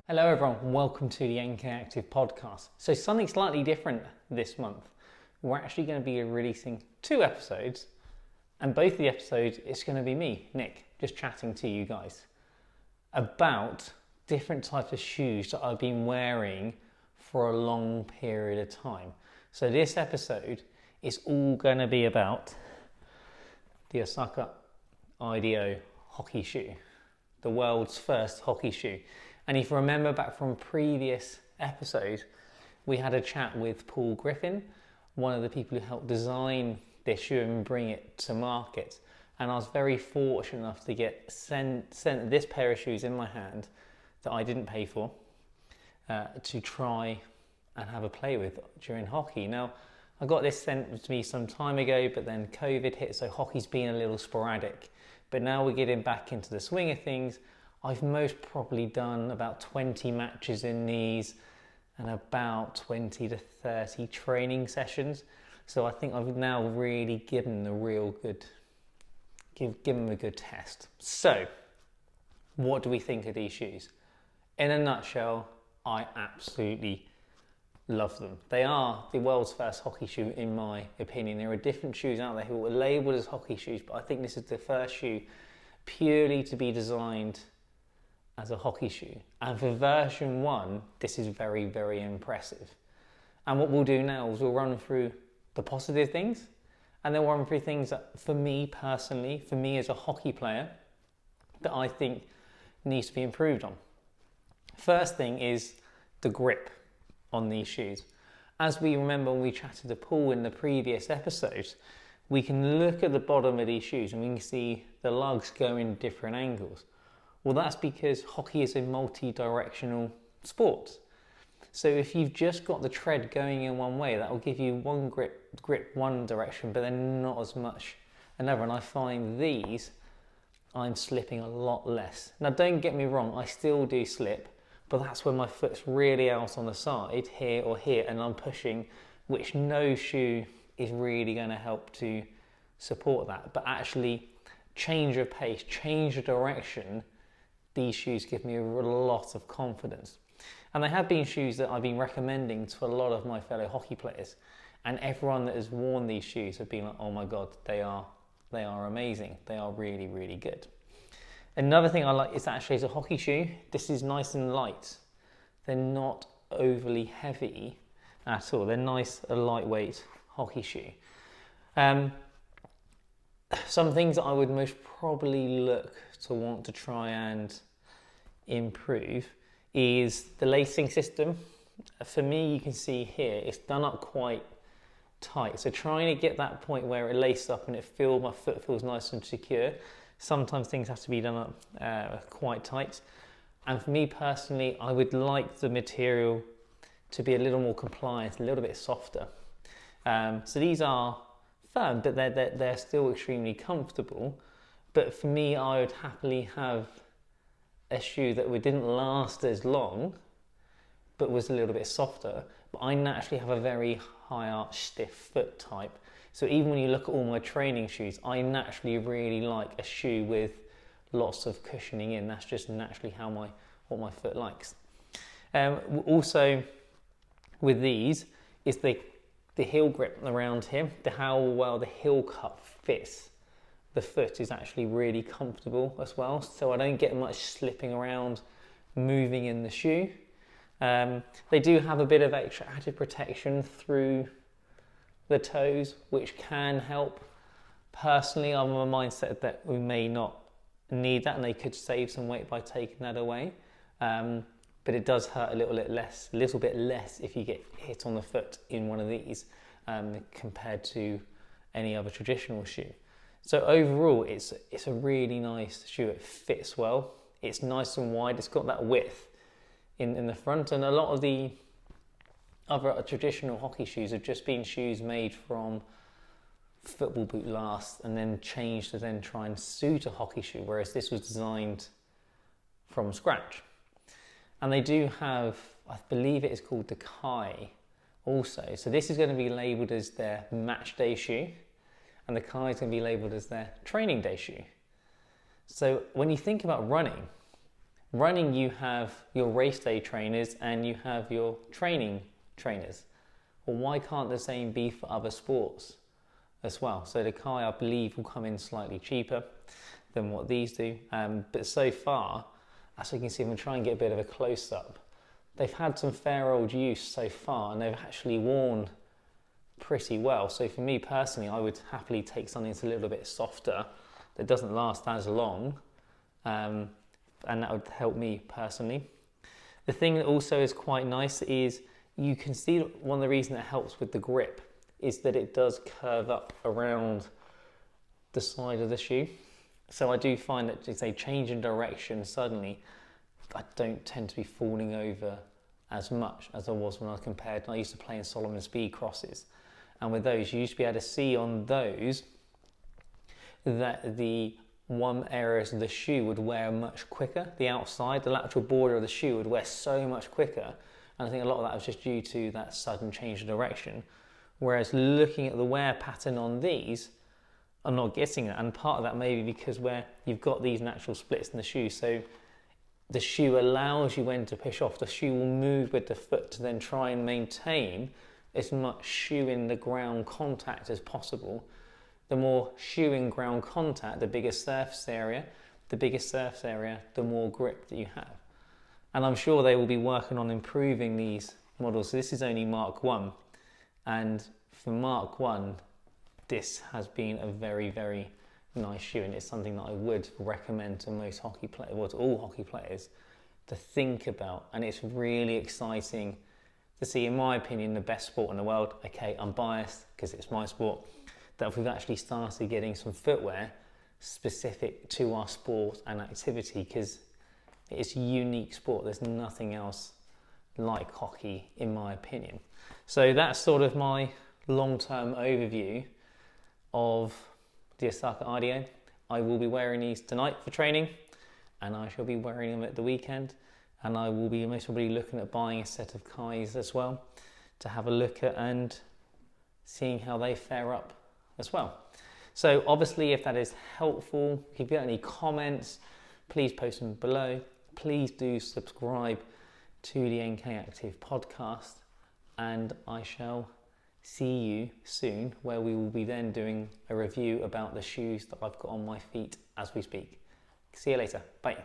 Hello everyone, welcome to the NK Active podcast. So something slightly different this month. We're actually going to be releasing 2 episodes, and both the episodes it's going to be me, Nick, just chatting to you guys about different types of shoes that I've been wearing for a long period of time. So this episode is all going to be about the Osaka IDO hockey shoe, the world's first hockey shoe. And if you remember back from previous episodes, we had a chat with Paul Griffin, one of the people who helped design this shoe and bring it to market. And I was very fortunate enough to get sent this pair of shoes in my hand that I didn't pay for to try and have a play with during hockey. Now, I got this sent to me some time ago, but then COVID hit, so hockey's been a little sporadic. But now we're getting back into the swing of things. I've most probably done about 20 matches in these and about 20 to 30 training sessions. So I think I've now really given them a good test. So, what do we think of these shoes? In a nutshell, I absolutely love them. They are the world's first hockey shoe in my opinion. There are different shoes out there who are labelled as hockey shoes, but I think this is the first shoe purely to be designed as a hockey shoe. And for version 1, this is very, very impressive. And what we'll do now is we'll run through the positive things, and then we'll run through things that for me personally, for me as a hockey player, that I think needs to be improved on. First thing is the grip on these shoes. As we remember when we chatted to Paul in the previous episodes, we can look at the bottom of these shoes and we can see the lugs go in different angles. Well, that's because hockey is a multi-directional sport. So if you've just got the tread going in one way, that will give you one grip one direction, but then not as much another. And I find these, I'm slipping a lot less. Now, don't get me wrong, I still do slip, but that's when my foot's really out on the side, here or here, and I'm pushing, which no shoe is really going to help to support that. But actually, change of pace, change of direction, these shoes give me a lot of confidence. And they have been shoes that I've been recommending to a lot of my fellow hockey players, and everyone that has worn these shoes have been like, oh my god, they are amazing. They are really, really good. Another thing I like is actually as a hockey shoe, this is nice and light. They're not overly heavy at all. They're nice, a lightweight hockey shoe. Some things that I would most probably look to want to try and improve is the lacing system. For me, you can see here, it's done up quite tight. So trying to get that point where it laces up and my foot feels nice and secure. Sometimes things have to be done up quite tight. And for me personally, I would like the material to be a little more compliant, a little bit softer. So these are firm, but they're still extremely comfortable. But for me, I would happily have a shoe that didn't last as long, but was a little bit softer. But I naturally have a very high arch, stiff foot type. So even when you look at all my training shoes, I naturally really like a shoe with lots of cushioning in. That's just naturally what my foot likes. Also, with these, is the heel grip around here, how well the heel cup fits the foot is actually really comfortable as well. So I don't get much slipping around, moving in the shoe. They do have a bit of extra added protection through the toes, which can help. Personally, I'm of a mindset that we may not need that and they could save some weight by taking that away. But it does hurt a little bit less if you get hit on the foot in one of these compared to any other traditional shoe. So overall, it's a really nice shoe. It fits well. It's nice and wide. It's got that width in the front, and a lot of the other traditional hockey shoes have just been shoes made from football boot last and then changed to then try and suit a hockey shoe, whereas this was designed from scratch. And they do have, I believe it is called the Kai also. So this is going to be labelled as their match day shoe, and the Kai is going to be labelled as their training day shoe. So when you think about running, Running, you have your race day trainers and you have your training trainers. Well, why can't the same be for other sports as well? So the Kai, I believe, will come in slightly cheaper than what these do. But so far, as you can see, I'm going to try and get a bit of a close-up. They've had some fair old use so far, and they've actually worn pretty well. So for me personally, I would happily take something that's a little bit softer, that doesn't last as long, and that would help me personally. The thing that also is quite nice is you can see one of the reasons it helps with the grip is that it does curve up around the side of the shoe. So I do find that if they change in direction suddenly, I don't tend to be falling over as much as I was when I used to play in Solomon speed crosses. And with those, you used to be able to see on those that the one areas of the shoe would wear much quicker. The outside, the lateral border of the shoe would wear so much quicker. And I think a lot of that was just due to that sudden change of direction. Whereas looking at the wear pattern on these, I'm not getting that. And part of that may be because where you've got these natural splits in the shoe. So the shoe allows you when to push off. The shoe will move with the foot to then try and maintain as much shoe in the ground contact as possible. The more shoe in ground contact, the bigger surface area, the more grip that you have. And I'm sure they will be working on improving these models. So this is only Mark 1. And for Mark 1, this has been a very, very nice shoe. And it's something that I would recommend to most hockey players, well, to all hockey players, to think about. And it's really exciting to see, in my opinion, the best sport in the world. Okay, I'm biased because it's my sport. That we've actually started getting some footwear specific to our sport and activity, because it's a unique sport. There's nothing else like hockey, in my opinion. So that's sort of my long-term overview of the Osaka IDO. I will be wearing these tonight for training, and I shall be wearing them at the weekend. And I will be most probably looking at buying a set of Kais as well to have a look at and seeing how they fare up as well. So obviously, if that is helpful, if you've got any comments, please post them below. Please do subscribe to the NK Active podcast, and I shall see you soon, where we will be then doing a review about the shoes that I've got on my feet as we speak. See you later. Bye.